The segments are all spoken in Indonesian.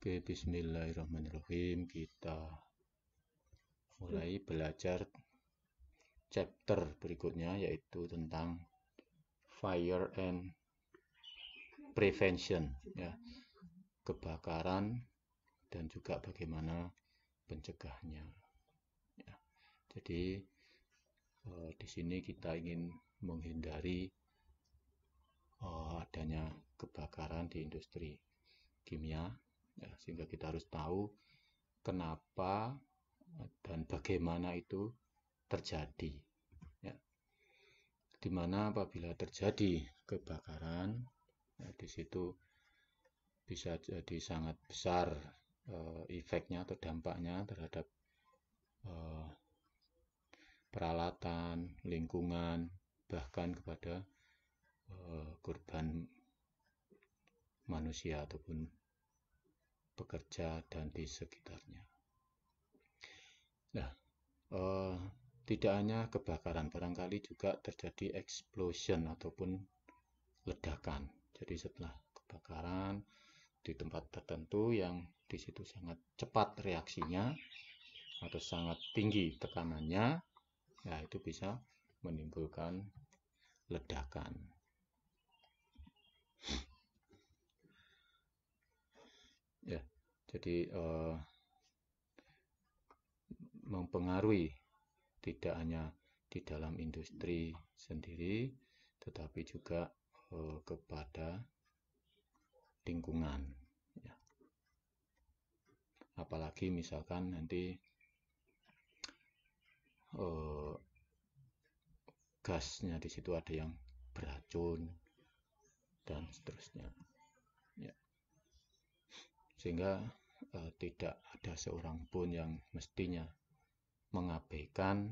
Oke, bismillahirrahmanirrahim. Kita mulai belajar chapter berikutnya, yaitu tentang fire and prevention, ya, kebakaran dan juga bagaimana pencegahannya. Ya, jadi di sini kita ingin menghindari adanya kebakaran di industri kimia, ya, sehingga kita harus tahu kenapa dan bagaimana itu terjadi, ya. Dimana apabila terjadi kebakaran, ya, di situ bisa jadi sangat besar efeknya atau dampaknya terhadap peralatan, lingkungan, bahkan kepada korban manusia ataupun pekerja dan di sekitarnya. Nah, tidak hanya kebakaran, barangkali juga terjadi explosion ataupun ledakan. Jadi setelah kebakaran di tempat tertentu yang di situ sangat cepat reaksinya atau sangat tinggi tekanannya, ya itu bisa menimbulkan ledakan. Ya, jadi mempengaruhi tidak hanya di dalam industri sendiri, tetapi juga kepada lingkungan, ya. Apalagi misalkan nanti gasnya di situ ada yang beracun dan seterusnya, ya. Sehingga tidak ada seorang pun yang mestinya mengabaikan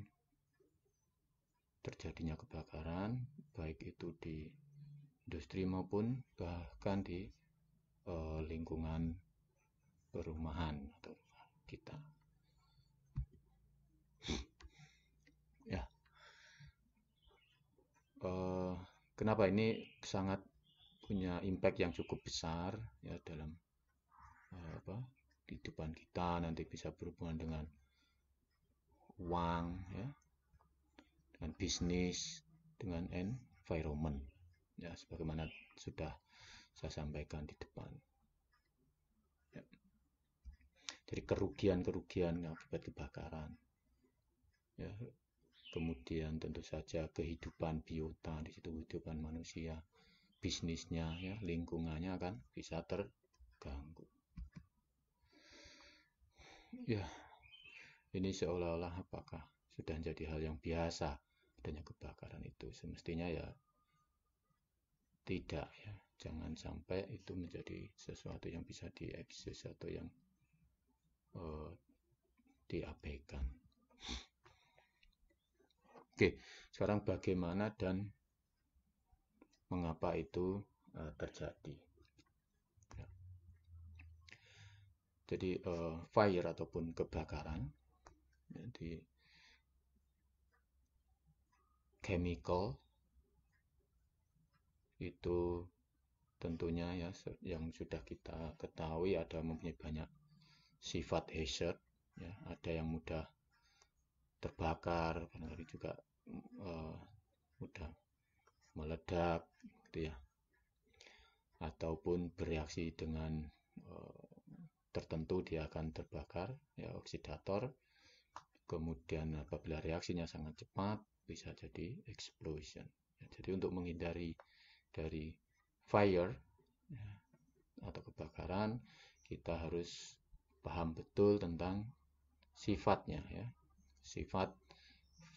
terjadinya kebakaran, baik itu di industri maupun bahkan di lingkungan perumahan atau rumah kita. Ya, kenapa ini sangat punya impact yang cukup besar, ya, dalam kehidupan kita, nanti bisa berhubungan dengan uang, ya, dengan bisnis, dengan environment, ya, sebagaimana sudah saya sampaikan di depan, ya. Jadi kerugian akibat kebakaran, ya, kemudian tentu saja kehidupan biota di situ, kehidupan manusia, bisnisnya, ya, lingkungannya akan bisa terganggu. Ya, ini seolah-olah apakah sudah menjadi hal yang biasa adanya kebakaran itu? Semestinya ya tidak, ya. Jangan sampai itu menjadi sesuatu yang bisa dieksis atau yang diabaikan. Oke, sekarang bagaimana dan mengapa itu terjadi? Ya. Jadi fire ataupun kebakaran, jadi chemical itu tentunya, ya, yang sudah kita ketahui ada mempunyai banyak sifat hazard, ya. Ada yang mudah terbakar, barangkali juga mudah meledak, gitu, ya, ataupun bereaksi dengan tertentu dia akan terbakar, ya, oksidator. Kemudian apabila reaksinya sangat cepat bisa jadi explosion, ya. Jadi untuk menghindari dari fire, ya, atau kebakaran, kita harus paham betul tentang sifatnya, ya, sifat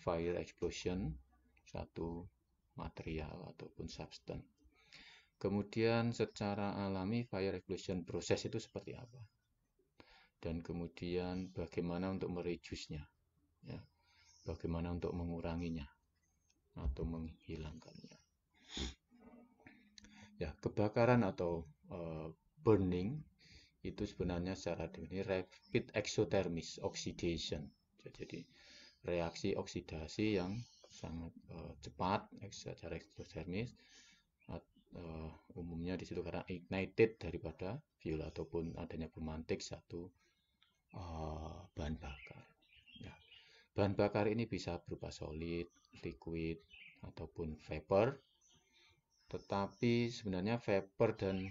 fire explosion satu material ataupun substance. Kemudian secara alami fire explosion proses itu seperti apa, dan kemudian bagaimana untuk mereduce-nya, ya, bagaimana untuk menguranginya atau menghilangkannya. Ya, kebakaran atau burning itu sebenarnya secara definisi rapid exothermic oxidation. Jadi reaksi oksidasi yang sangat cepat secara eksotermis umumnya di situ karena ignited daripada fuel ataupun adanya pemantik satu bahan bakar. Nah, bahan bakar ini bisa berupa solid, liquid, ataupun vapor. Tetapi sebenarnya vapor dan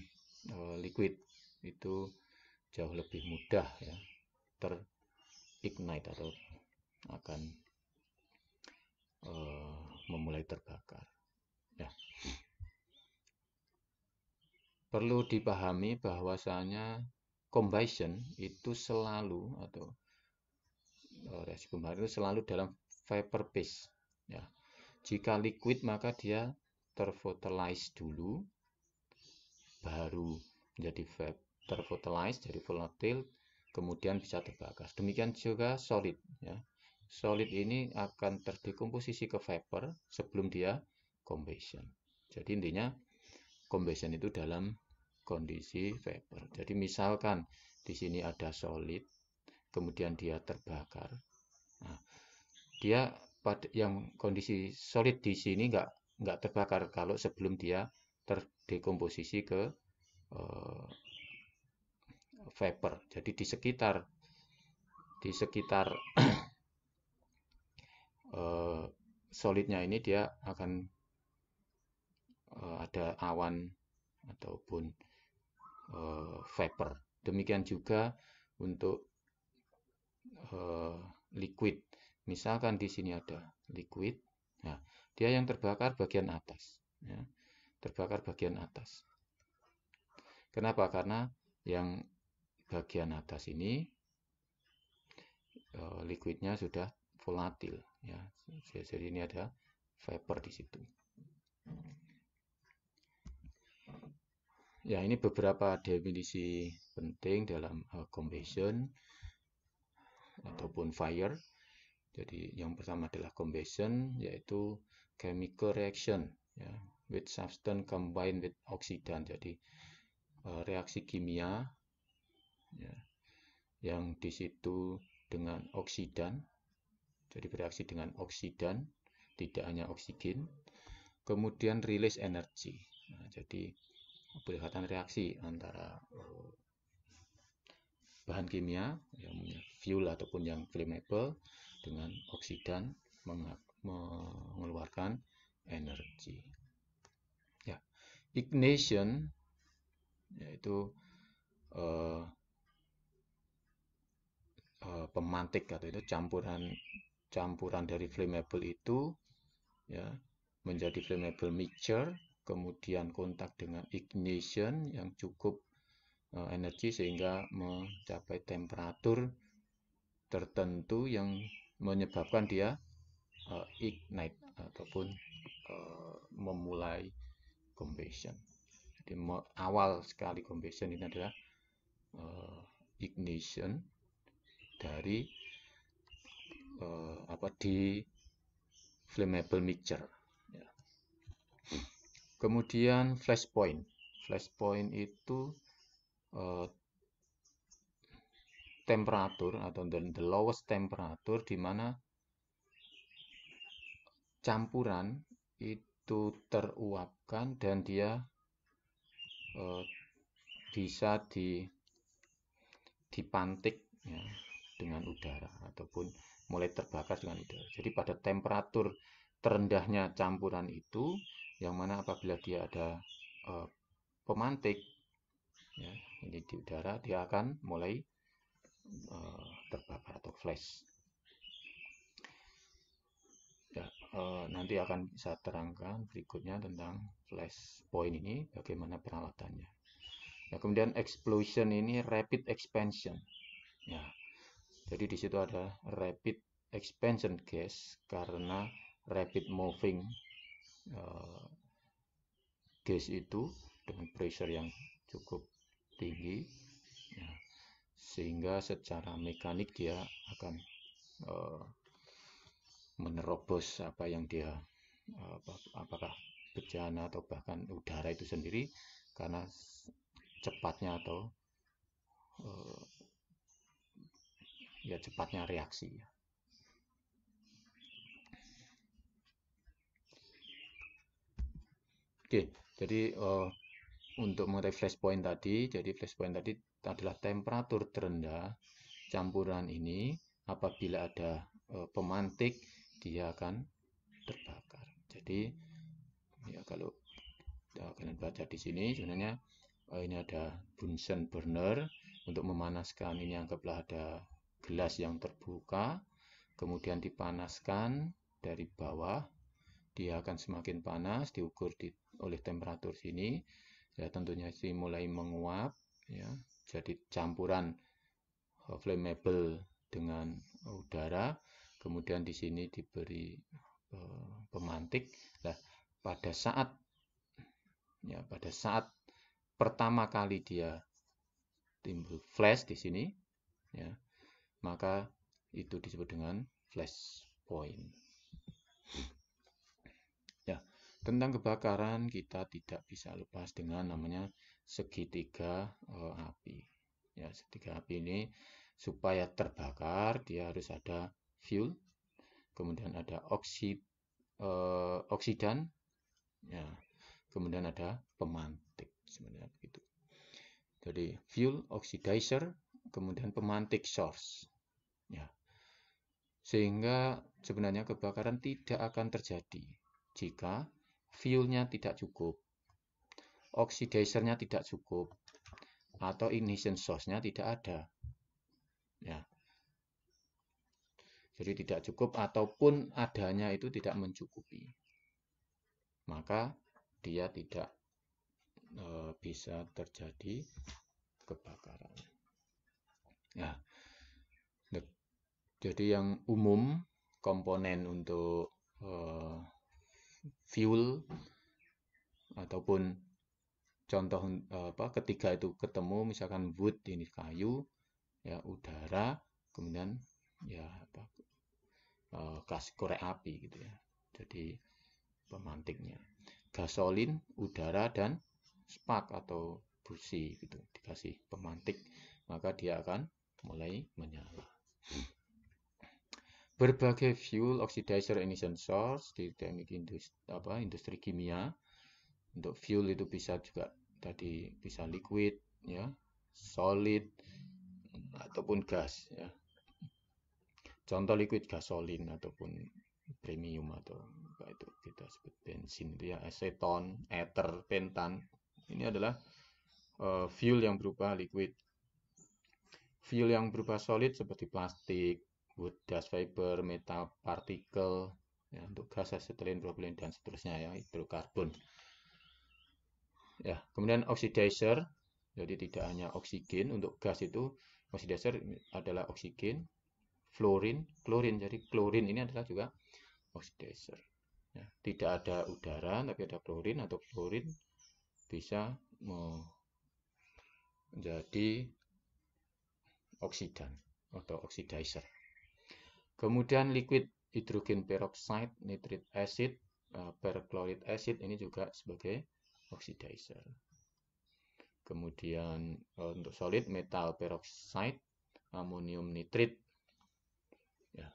liquid itu jauh lebih mudah ya terignite atau akan memulai terbakar. Ya. Perlu dipahami bahwasanya combustion itu selalu atau reaksi pembakaran itu selalu dalam vapor phase. Ya. Jika liquid maka dia tervolatilize dulu, baru menjadi tervolatilize, jadi volatil, kemudian bisa terbakar. Demikian juga solid. Ya. Solid ini akan terdekomposisi ke vapor sebelum dia combustion. Jadi intinya combustion itu dalam kondisi vapor. Jadi misalkan di sini ada solid, kemudian dia terbakar. Nah, dia pada yang kondisi solid di sini nggak terbakar kalau sebelum dia terdekomposisi ke vapor. Jadi di sekitar solidnya ini dia akan ada awan ataupun vapor. Demikian juga untuk liquid. Misalkan di sini ada liquid, nah dia yang terbakar bagian atas, ya. Terbakar bagian atas. Kenapa? Karena yang bagian atas ini liquidnya sudah volatil, ya. Jadi ini ada vapor di situ. Ya, ini beberapa definisi penting dalam combustion ataupun fire. Jadi yang pertama adalah combustion, yaitu chemical reaction, ya, with substance combined with oxidant. Jadi reaksi kimia, ya, yang di situ dengan oksidan. Jadi bereaksi dengan oksidan, tidak hanya oksigen. Kemudian release energy. Nah, jadi kelihatan reaksi antara bahan kimia yang fuel ataupun yang flammable dengan oksidan mengeluarkan energi. Ya, ignition yaitu pemantik atau itu campuran dari flammable itu, ya, menjadi flammable mixture, kemudian kontak dengan ignition yang cukup energi sehingga mencapai temperatur tertentu yang menyebabkan dia ignite ataupun memulai combustion. Jadi awal sekali combustion ini adalah ignition dari di flammable mixture. Ya. Kemudian flash point. Flash point itu temperatur atau the lowest temperature di mana campuran itu teruapkan dan dia bisa dipantik, ya, dengan udara ataupun mulai terbakar dengan udara. Jadi pada temperatur terendahnya campuran itu, yang mana apabila dia ada pemantik, ya, ini di udara, dia akan mulai terbakar atau flash. Ya, nanti akan saya terangkan berikutnya tentang flash point ini, bagaimana peralatannya. Nah, kemudian explosion ini rapid expansion. Ya, jadi di situ ada rapid expansion gas karena rapid moving gas itu dengan pressure yang cukup tinggi, ya, sehingga secara mekanik dia akan menerobos apa yang dia apakah bejana atau bahkan udara itu sendiri karena cepatnya atau ya cepatnya reaksi. Oke, Jadi untuk mengenai flash point tadi, jadi flash point tadi adalah temperatur terendah campuran ini. Apabila ada pemantik, dia akan terbakar. Jadi ya kalau kalian baca di sini sebenarnya ini ada Bunsen burner untuk memanaskan. Ini anggaplah ada gelas yang terbuka, kemudian dipanaskan dari bawah, dia akan semakin panas diukur oleh temperatur sini. Ya tentunya sih mulai menguap, ya jadi campuran flammable dengan udara, kemudian di sini diberi pemantik. Nah, pada saat pertama kali dia timbul flash di sini, ya, maka itu disebut dengan flash point. Ya, tentang kebakaran kita tidak bisa lepas dengan namanya segitiga api. Ya, segitiga api ini supaya terbakar dia harus ada fuel, kemudian ada oksidan, ya, kemudian ada pemantik, sebenarnya begitu. Jadi fuel, oxidizer, kemudian pemantik source, ya. Sehingga sebenarnya kebakaran tidak akan terjadi jika fuelnya tidak cukup, oxidizernya tidak cukup, atau ignition source-nya tidak ada. Ya. Jadi tidak cukup ataupun adanya itu tidak mencukupi. Maka dia tidak bisa terjadi kebakaran. Ya. Jadi yang umum komponen untuk fuel ataupun contoh ketiga itu ketemu, misalkan wood ini kayu, ya udara, kemudian ya gas korek api gitu ya. Jadi pemantiknya gasolin, udara, dan spark atau busi gitu dikasih pemantik, maka dia akan mulai menyala. Berbagai fuel, oxidizer, ignition source di teknik industri kimia. Untuk fuel itu bisa juga tadi bisa liquid, ya, solid, ataupun gas, ya. Contoh liquid gasolin ataupun premium atau apa itu kita sebut bensin itu ya, aseton, ether, pentan. Ini adalah fuel yang berupa liquid. Fuel yang berupa solid seperti plastik, wood dust fiber, metal partikel, ya, untuk gas asetilin, propilen, dan seterusnya, ya, hidrokarbon. Ya, kemudian oxidizer, jadi tidak hanya oksigen. Untuk gas itu oxidizer adalah oksigen, fluorin, klorin. Jadi klorin ini adalah juga oxidizer. Ya, tidak ada udara tapi ada klorin, atau fluorin bisa menjadi oksidan atau oxidizer. Kemudian liquid hidrogen peroxide, nitric acid, perchloric acid ini juga sebagai oxidizer. Kemudian untuk solid metal peroxide, amonium nitrit. Ya.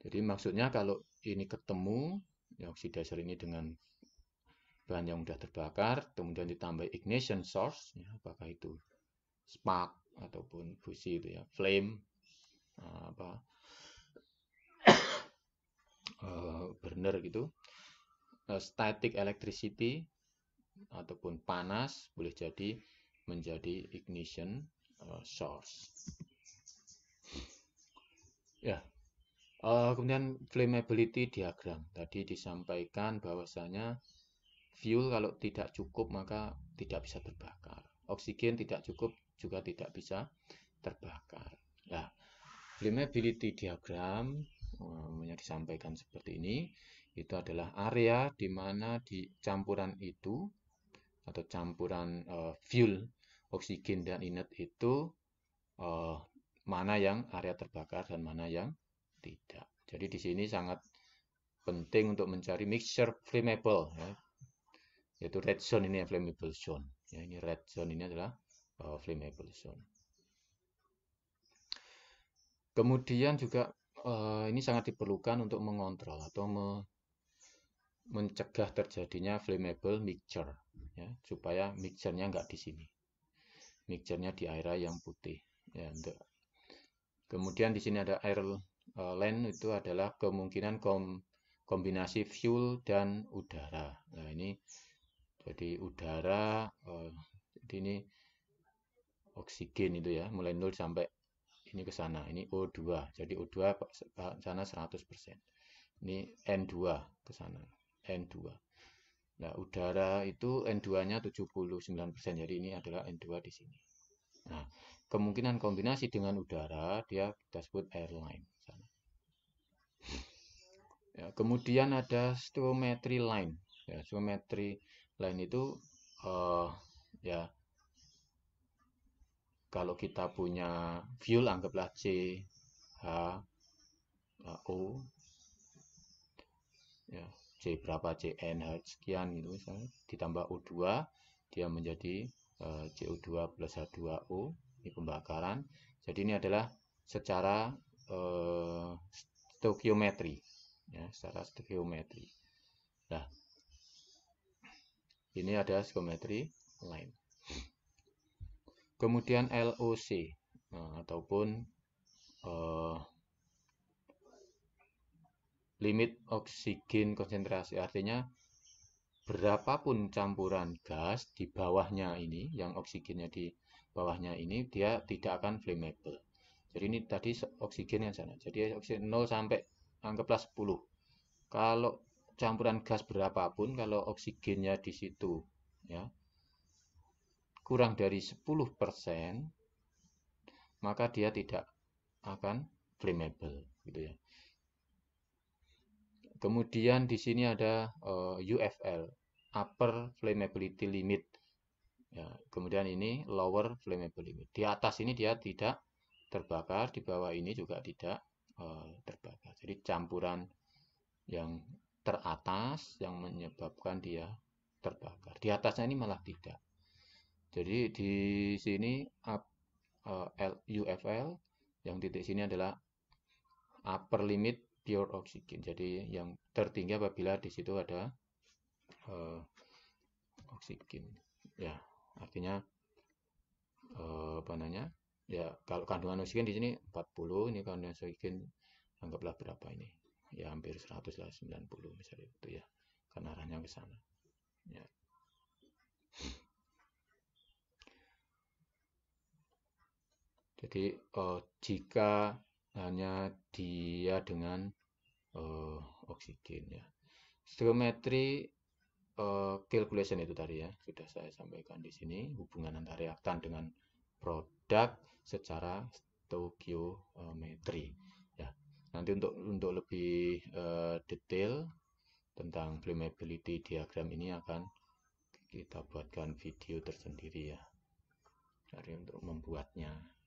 Jadi maksudnya kalau ini ketemu, ya, oxidizer ini dengan bahan yang sudah terbakar, kemudian ditambah ignition source, ya, apakah itu spark ataupun fusi itu ya, flame, burner gitu, static electricity ataupun panas boleh jadi menjadi ignition source. Ya, kemudian flammability diagram tadi disampaikan bahwasanya fuel kalau tidak cukup maka tidak bisa terbakar, oksigen tidak cukup juga tidak bisa terbakar. Nah, flammability diagram disampaikan seperti ini. Itu adalah area di mana di campuran itu atau campuran fuel, oksigen, dan inert itu mana yang area terbakar dan mana yang tidak. Jadi di sini sangat penting untuk mencari mixture flammable, ya, yaitu red zone ini ya, flammable zone. Ya, ini red zone ini adalah flammable zone. Kemudian juga ini sangat diperlukan untuk mengontrol atau mencegah terjadinya flammable mixture, ya, supaya mixture-nya nggak di sini, mixture-nya di area yang putih, ya. Kemudian di sini ada air land, itu adalah kemungkinan kombinasi fuel dan udara. Nah ini jadi udara, jadi ini oksigen itu ya, mulai 0 sampai ini ke sana, ini O2, jadi O2 sana 100%, ini N2 ke sana, N2. Nah, udara itu N2-nya 79%, jadi ini adalah N2 di sini. Nah, kemungkinan kombinasi dengan udara dia kita sebut airline. Ya, kemudian ada stoichiometry line. Ya, stoichiometry line itu ya kalau kita punya fuel anggaplah CH2O, ya, C berapa, CN sekian gitu misalnya, ditambah O2 dia menjadi CO2 plus H2O, ini pembakaran. Jadi ini adalah secara stoichiometry, ya, secara stoichiometry. Nah, ini ada stoichiometry line. Kemudian LOC, ataupun limit oksigen konsentrasi, artinya berapapun campuran gas di bawahnya ini, yang oksigennya di bawahnya ini, dia tidak akan flammable. Jadi ini tadi oksigen yang sana, jadi oksigen 0 sampai anggaplah 10. Kalau campuran gas berapapun, kalau oksigennya di situ ya kurang dari 10%, maka dia tidak akan flammable gitu ya. Kemudian di sini ada UFL, upper flammability limit. Ya, kemudian ini lower flammability limit. Di atas ini dia tidak terbakar, di bawah ini juga tidak terbakar. Jadi campuran yang teratas yang menyebabkan dia terbakar. Di atasnya ini malah tidak. Jadi di sini UFL, yang titik sini adalah upper limit pure oxygen. Jadi yang tertinggi apabila di situ ada oksigen. Ya, artinya apa namanya? Ya, kalau kandungan oksigen di sini 40, ini kandungan oksigen anggaplah berapa ini? Ya, hampir 100 lah, 90 misalnya itu ya. Karena arahnya ke sana. Ya. Jadi jika hanya dia dengan oksigen ya. Stoichiometry calculation itu tadi ya, sudah saya sampaikan di sini, hubungan antara reaktan dengan produk secara stoichiometry ya. Nanti untuk lebih detail tentang flammability diagram ini akan kita buatkan video tersendiri ya, dari untuk membuatnya.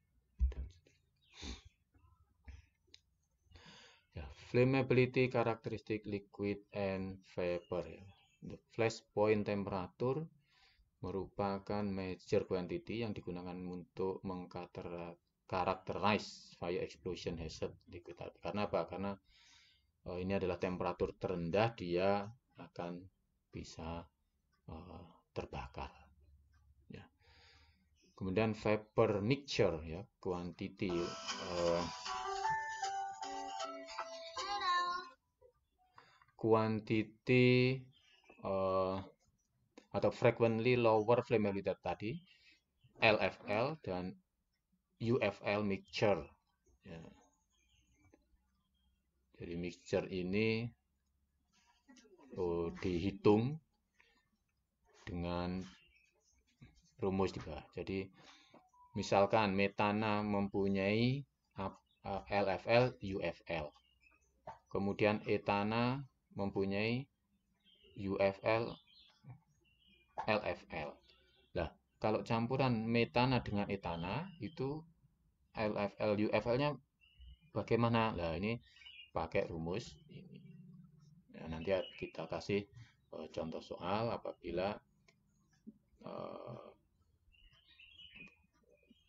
Ya, flammability karakteristik liquid and vapor ya. Flash point temperature merupakan measure quantity yang digunakan untuk mengkarakterize fire explosion hazard liquid. Karena apa? Karena ini adalah temperatur terendah, dia akan bisa terbakar. Ya. Kemudian vapor mixture ya, quantity atau frequently lower flammability tadi, LFL dan UFL mixture ya. Jadi mixture ini dihitung dengan rumus juga. Jadi misalkan metana mempunyai LFL UFL, kemudian etana mempunyai UFL LFL. Nah, kalau campuran metana dengan etana itu LFL UFL-nya bagaimana? Nah, ini pakai rumus ini. Nah, nanti kita kasih contoh soal apabila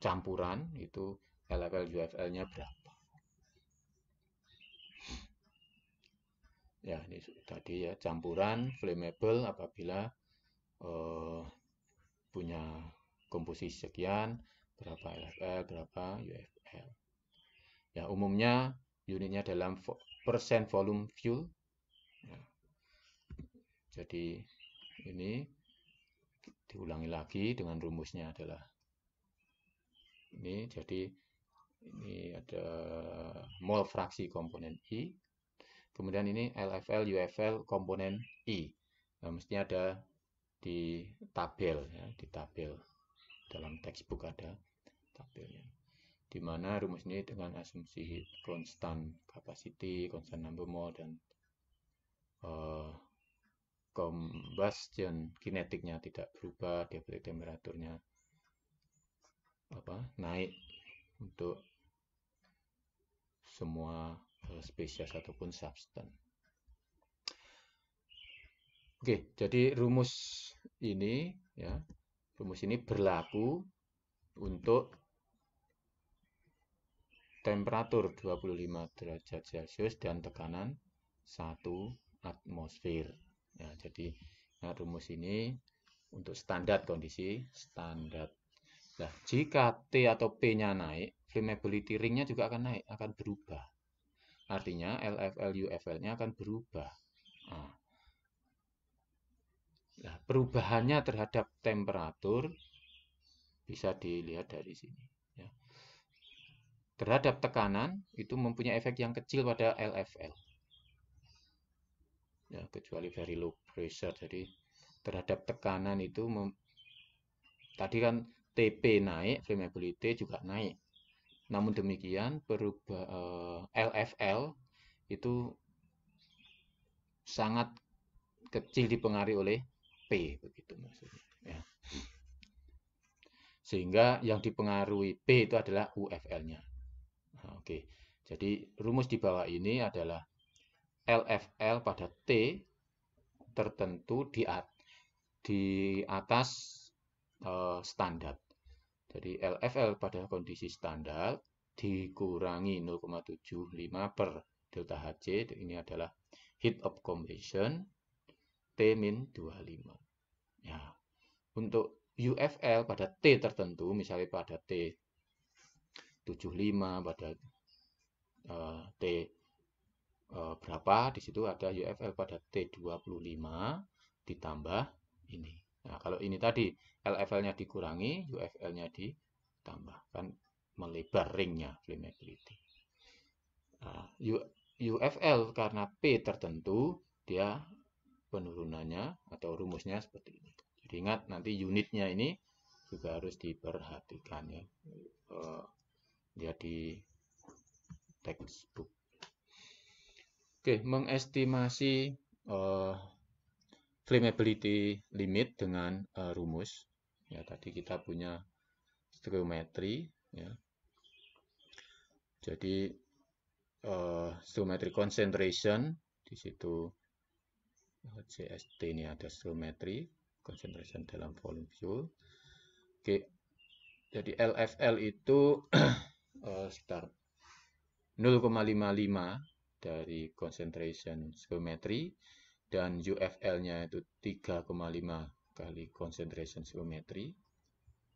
campuran itu LFL UFL-nya berapa. Ya, ini tadi ya, campuran flammable apabila punya komposisi sekian, berapa LFL, berapa UFL. Ya, umumnya unitnya dalam persen volume fuel. Ya. Jadi ini diulangi lagi dengan rumusnya adalah ini. Jadi ini ada mol fraksi komponen I. Kemudian ini LFL, UFL komponen I. Nah, mestinya ada di tabel ya, di tabel dalam textbook ada tabelnya. Di mana rumus ini dengan asumsi konstan capacity, konstan number mole, dan combustion kinetiknya tidak berubah, diabetic temperaturnya naik untuk semua spesies ataupun substance. Oke, jadi rumus ini berlaku untuk temperatur 25 derajat Celcius dan tekanan 1 atmosfer. Ya, jadi rumus ini untuk standar kondisi standar. Nah, jika T atau P-nya naik, flammability ring-nya juga akan naik, akan berubah. Artinya LFL, UFL-nya akan berubah. Nah, perubahannya terhadap temperatur bisa dilihat dari sini. Ya. Terhadap tekanan itu mempunyai efek yang kecil pada LFL. Ya, kecuali very low pressure. Jadi terhadap tekanan itu tadi kan TP naik, flammability juga naik. Namun demikian LFL itu sangat kecil dipengaruhi oleh P, begitu maksudnya. Ya. Sehingga yang dipengaruhi P itu adalah UFL-nya. Nah, oke, jadi rumus di bawah ini adalah LFL pada T tertentu di atas standar. Jadi LFL pada kondisi standar dikurangi 0,75 per delta Hc, ini adalah heat of combustion, T-25. Ya, untuk UFL pada T tertentu, misalnya pada T75, pada T berapa, di situ ada UFL pada T25 ditambah ini. Nah, kalau ini tadi LFL-nya dikurangi, UFL-nya ditambahkan, melebar ringnya flammability. Nah, UFL karena P tertentu, dia penurunannya atau rumusnya seperti ini. Jadi ingat nanti unitnya ini juga harus diperhatikan ya. Dia di textbook. Oke, mengestimasi flammability limit dengan rumus. Ya, tadi kita punya stoichiometry ya. Jadi stoichiometry concentration di situ CST ini ada stoichiometry concentration dalam volume fuel. Oke. Jadi LFL itu sekitar 0,55 dari concentration stoichiometry dan UFL-nya itu 3,5 kali concentration stoichiometry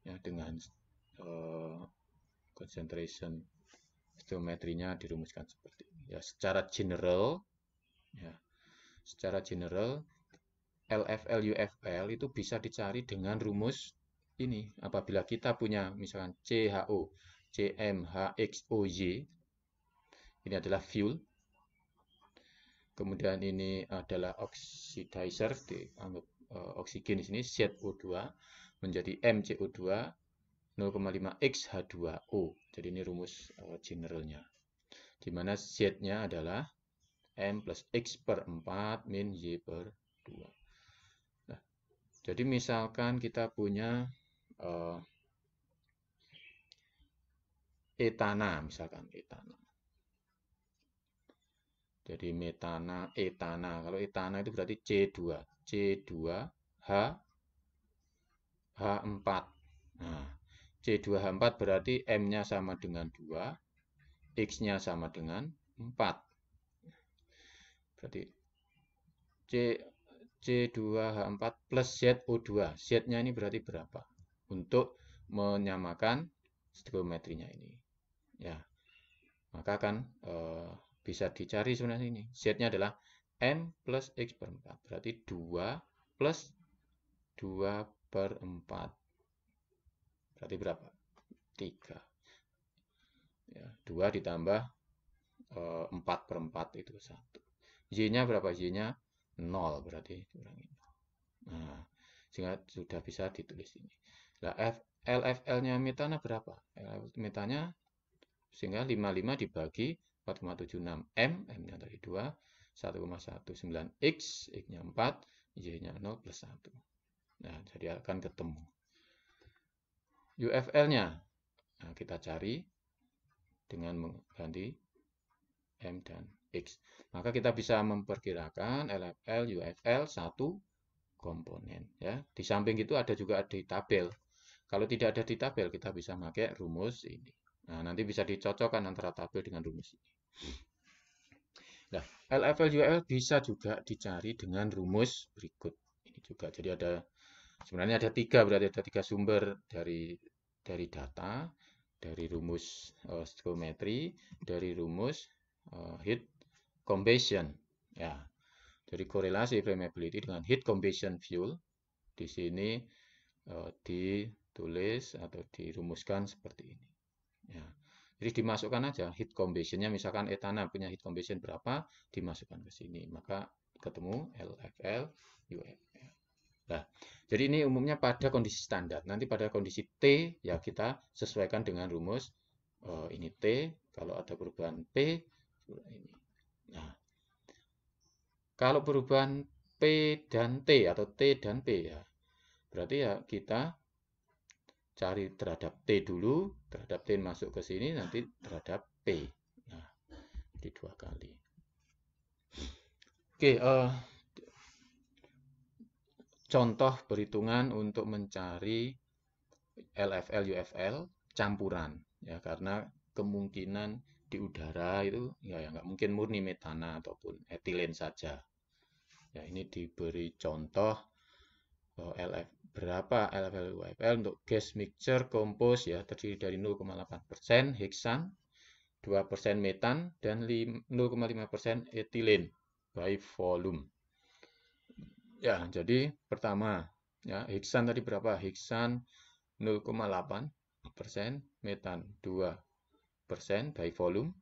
ya, dengan concentration stoichiometry-nya dirumuskan seperti ini. Ya, secara general LFL UFL itu bisa dicari dengan rumus ini. Apabila kita punya misalkan CHO, CMHXOY, ini adalah fuel. Kemudian ini adalah oxidizer, dianggap oksigen di sini, ZO2 menjadi MCO2 0,5X H2O. Jadi ini rumus generalnya. Di mana Z-nya adalah M plus X per 4 min Y per 2. Nah, jadi misalkan kita punya etana, misalkan etana. Jadi metana, etana. Kalau etana itu berarti C2H4. Nah, C2H4 berarti M-nya sama dengan 2, X-nya sama dengan 4. Berarti C2H4 plus ZO2. Z-nya ini berarti berapa? Untuk menyamakan stoichiometrinya ini. Ya, maka kan bisa dicari sebenarnya ini. Z-nya adalah M plus X per 4. Berarti 2 plus 2 per 4. Berarti berapa? 3. Ya, 2 ditambah 4 per 4 itu 1. Y-nya berapa? Y-nya 0. Berarti kurangi 0. Nah, sehingga sudah bisa ditulis ini. Nah, LFL-nya metana berapa? Metanya sehingga 55 dibagi 4,76 M, M-nya tadi 2, 1,19 X, X-nya 4, Y-nya 0 plus 1. Nah, jadi akan ketemu. UFL-nya, nah, kita cari dengan mengganti M dan X. Maka kita bisa memperkirakan LFL, UFL satu komponen. Ya, di samping itu ada juga di tabel. Kalau tidak ada di tabel, kita bisa pakai rumus ini. Nah, nanti bisa dicocokkan antara tabel dengan rumus ini. Nah, LFL UL bisa juga dicari dengan rumus berikut. Ini juga. Jadi sebenarnya ada 3, berarti ada 3 sumber dari data, dari rumus stoichiometry, dari rumus heat combustion. Ya. Jadi korelasi flammability dengan heat combustion fuel di sini ditulis atau dirumuskan seperti ini. Ya. Jadi dimasukkan aja heat combustion-nya, misalkan etana punya heat combustion berapa, dimasukkan ke sini. Maka ketemu LFL, UFL. Nah, jadi ini umumnya pada kondisi standar. Nanti pada kondisi T, ya kita sesuaikan dengan rumus ini T. Kalau ada perubahan P, ini. Nah, kalau perubahan P dan T atau T dan P, ya berarti ya kita cari terhadap T dulu, terhadap T masuk ke sini, nanti terhadap P. Nah, di 2 kali. Oke, contoh perhitungan untuk mencari LFL, UFL campuran. Ya, karena kemungkinan di udara itu ya nggak mungkin murni metana ataupun etilen saja. Ya, ini diberi contoh berapa LFL UFL untuk gas mixture compose ya terdiri dari 0,8% heksan, 2% metan dan 0,5% etilen by volume. Ya, jadi pertama ya heksan tadi berapa? Heksan 0,8%, metan 2% by volume,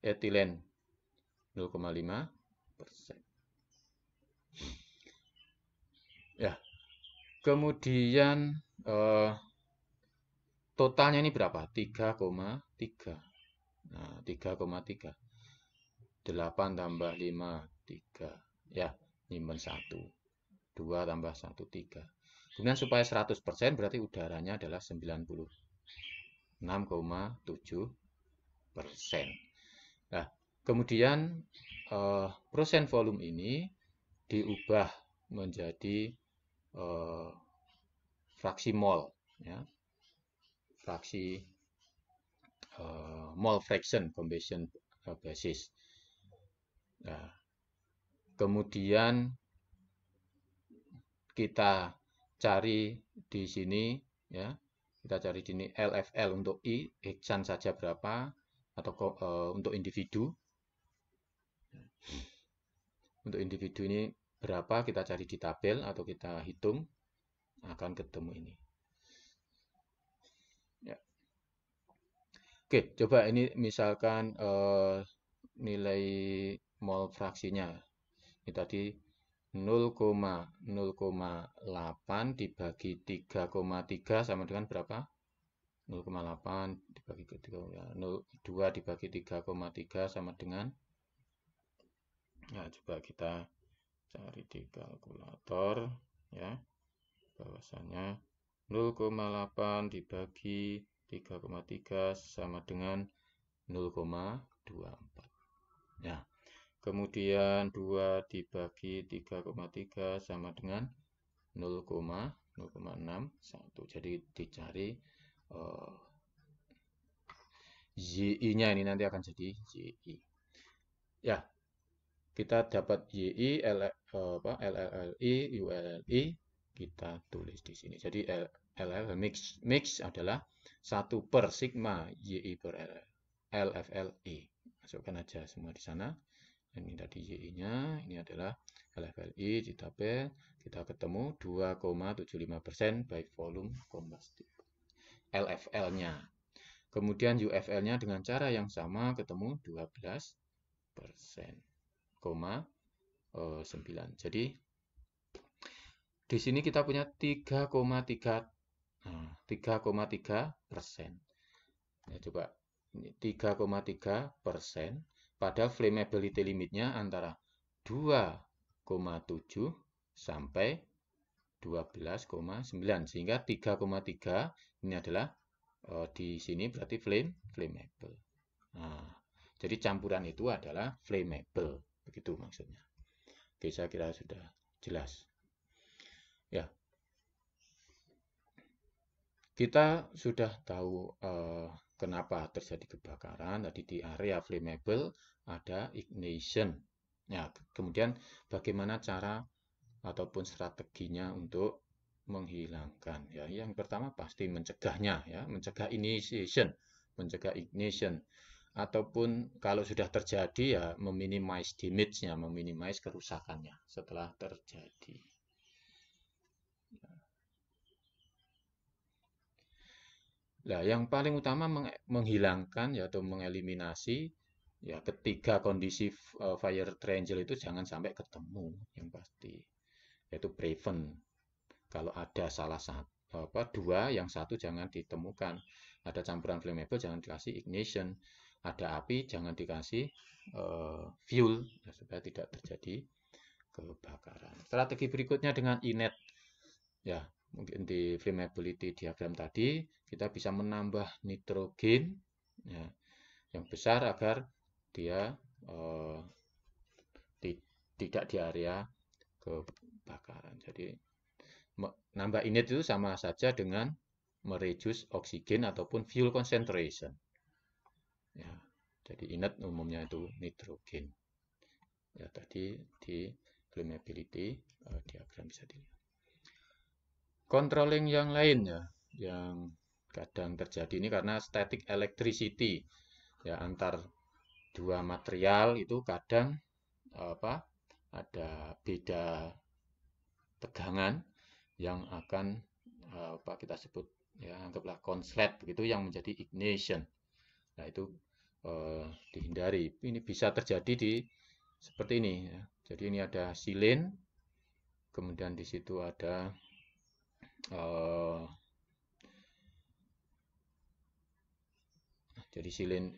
etilen 0,5%. Ya, kemudian totalnya ini berapa? 3,3. Nah, 3,3. 8 tambah 5, 3. Ya, nyimpen 1. 2 tambah 1, 3. Kemudian supaya 100% berarti udaranya adalah 96,7%. Nah, kemudian persen volume ini diubah menjadi fraksi mol, ya. Fraksi mole fraction combustion basis. Nah, kemudian kita cari di sini ya. Kita cari di sini LFL untuk I, heksan saja berapa atau untuk individu. Untuk individu ini berapa kita cari di tabel atau kita hitung, akan ketemu ini. Ya. Oke, coba ini misalkan nilai mol fraksinya. Ini tadi 0,08 dibagi 3,3 sama dengan berapa? 0,8 dibagi 3, 2 dibagi 3,3 sama dengan, nah coba kita cari di kalkulator ya, bahwasanya 0,8 dibagi 3,3 sama dengan 0,24 ya. Kemudian 2 dibagi 3,3 sama dengan 0,061. Jadi dicari YI-nya ini nanti akan jadi YI. Ya. kita dapat YI, LLI, ULLI, kita tulis di sini. Jadi LL mix adalah 1 per sigma YI per LFLI. Masukkan aja semua di sana. Ini tadi YI-nya, ini adalah LFLI di tabel. Kita ketemu 2,75% by volume combustible. LFL-nya. Kemudian UFL-nya dengan cara yang sama ketemu 12%. 9. Jadi di sini kita punya 3,3%. Ya, coba 3,3%. Pada flammability limitnya antara 2,7 sampai 12,9, sehingga 3,3 ini adalah di sini berarti flammable. Nah, jadi campuran itu adalah flammable, begitu maksudnya. Oke, saya kira sudah jelas. Ya, kita sudah tahu kenapa terjadi kebakaran. Tadi di area flammable ada ignition. Ya, kemudian bagaimana cara ataupun strateginya untuk menghilangkan. Ya, yang pertama pasti mencegahnya, ya, mencegah initiation, mencegah ignition. Ataupun kalau sudah terjadi ya meminimize damage-nya, meminimize kerusakannya setelah terjadi. Nah, yang paling utama menghilangkan ya atau mengeliminasi ya ketiga kondisi fire triangle itu jangan sampai ketemu yang pasti, yaitu prevent. Kalau ada salah satu dua, yang satu jangan ditemukan. Ada campuran flammable jangan dikasih ignition. Ada api jangan dikasih fuel ya, supaya tidak terjadi kebakaran. Strategi berikutnya dengan inet. Ya, mungkin di flammability diagram tadi kita bisa menambah nitrogen ya, yang besar agar dia tidak di area kebakaran. Jadi nambah init itu sama saja dengan mereduce oksigen ataupun fuel concentration. Ya, jadi init umumnya itu nitrogen. Ya, tadi di flammability diagram bisa dilihat. Controlling yang lain ya, yang kadang terjadi ini karena static electricity ya antar dua material itu kadang ada beda tegangan yang akan kita sebut ya anggaplah konslet begitu yang menjadi ignition. Nah, itu dihindari. Ini bisa terjadi di seperti ini ya. Jadi ini ada silin, kemudian di situ ada jadi silin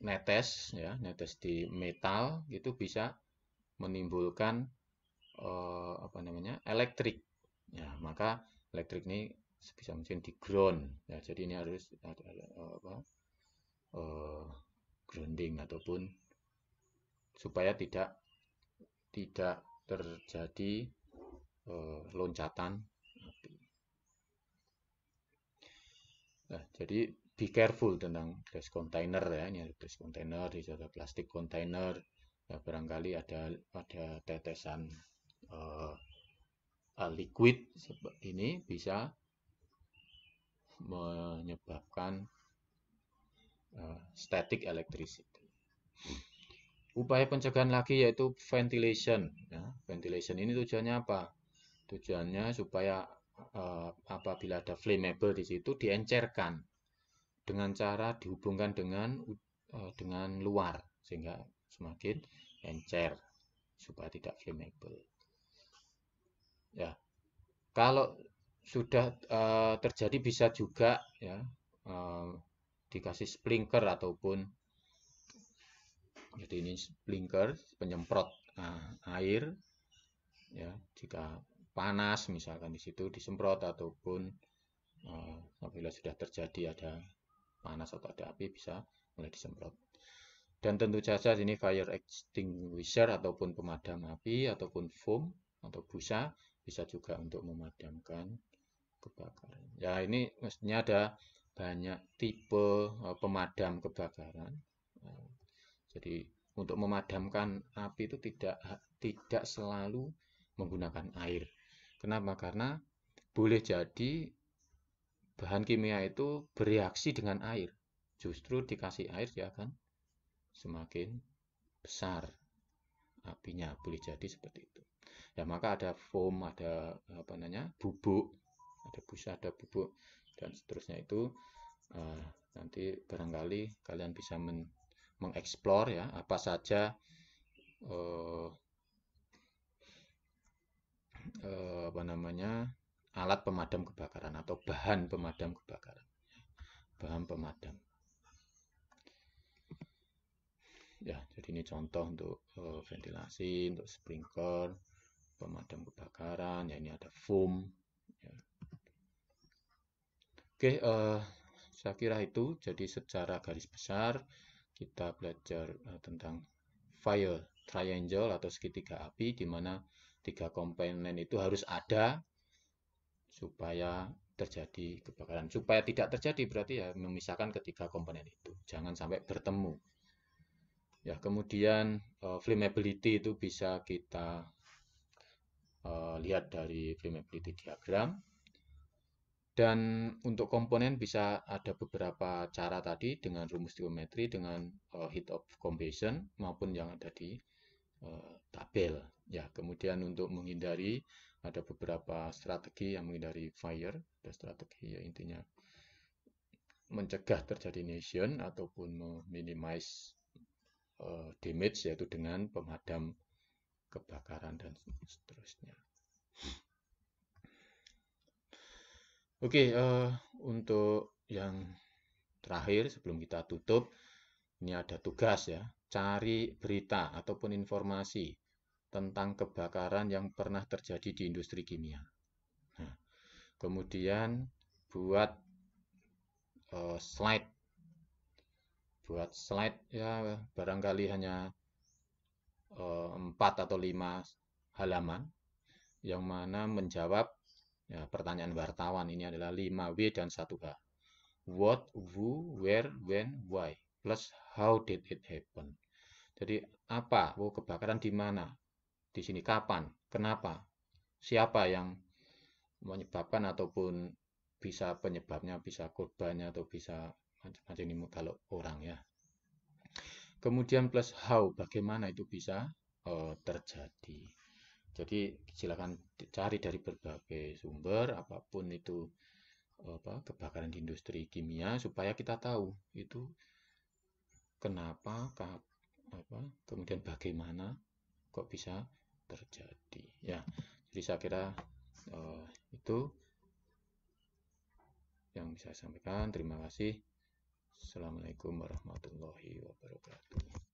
netes ya, netes di metal itu bisa menimbulkan elektrik. Ya, maka elektrik ini bisa mungkin di ground. Ya, jadi ini harus ada grounding ataupun supaya tidak terjadi loncatan api. Nah, jadi be careful tentang glass container ya. Ini ada glass container, di sana plastik container. Ya, barangkali ada tetesan liquid seperti ini bisa menyebabkan static electricity. Upaya pencegahan lagi yaitu ventilation. Ya, ventilation ini tujuannya apa? Tujuannya supaya apabila ada flammable di situ diencerkan dengan cara dihubungkan dengan luar sehingga semakin encer supaya tidak flammable. Ya, kalau sudah terjadi bisa juga ya dikasih sprinkler ataupun jadi ini sprinkler penyemprot air ya jika panas misalkan di situ disemprot ataupun apabila sudah terjadi ada panas atau ada api bisa mulai disemprot. Dan tentu saja ini fire extinguisher ataupun pemadam api ataupun foam atau busa bisa juga untuk memadamkan kebakaran. Ya, ini mestinya ada banyak tipe pemadam kebakaran. Jadi untuk memadamkan api itu tidak selalu menggunakan air. Kenapa? Karena boleh jadi bahan kimia itu bereaksi dengan air. Justru dikasih air dia akan semakin besar apinya, boleh jadi seperti itu. Ya, maka ada foam, ada apa namanya, bubuk, ada busa, ada bubuk dan seterusnya itu. Nanti barangkali kalian bisa mengeksplor ya apa saja apa namanya, alat pemadam kebakaran atau bahan pemadam kebakaran, bahan pemadam. Ya, jadi ini contoh untuk ventilasi, untuk sprinkler, pemadam kebakaran. Ya, ini ada foam. Ya. Oke, saya kira itu. Jadi secara garis besar kita belajar tentang fire triangle atau segitiga api, di mana 3 komponen itu harus ada supaya terjadi kebakaran. Supaya tidak terjadi berarti ya memisahkan ketiga komponen itu. Jangan sampai bertemu. Ya, kemudian flammability itu bisa kita lihat dari flammability diagram. Dan untuk komponen bisa ada beberapa cara tadi dengan rumus trigonometri, dengan heat of combustion maupun yang ada di tabel. Ya, kemudian untuk menghindari ada beberapa strategi yang menghindari fire. Ada strategi ya intinya mencegah terjadi ignition ataupun minimize damage, yaitu dengan pemadam kebakaran dan seterusnya. Oke, untuk yang terakhir sebelum kita tutup, ini ada tugas ya, cari berita ataupun informasi tentang kebakaran yang pernah terjadi di industri kimia. Nah, kemudian buat slide ya barangkali hanya 4 atau 5 halaman yang mana menjawab ya, pertanyaan wartawan. Ini adalah 5W dan 1H. What, who, where, when, why, plus how did it happen. Jadi apa? Oh, kebakaran di mana? Di sini kapan? Kenapa? Siapa yang menyebabkan ataupun bisa penyebabnya, bisa korbannya atau bisa macam-macam ini kalau orang ya. Kemudian plus how, bagaimana itu bisa terjadi. Jadi silakan cari dari berbagai sumber apapun itu kebakaran di industri kimia supaya kita tahu itu kenapa, kemudian bagaimana kok bisa terjadi. Ya, jadi saya kira itu yang bisa saya sampaikan. Terima kasih. Assalamualaikum warahmatullahi wabarakatuh.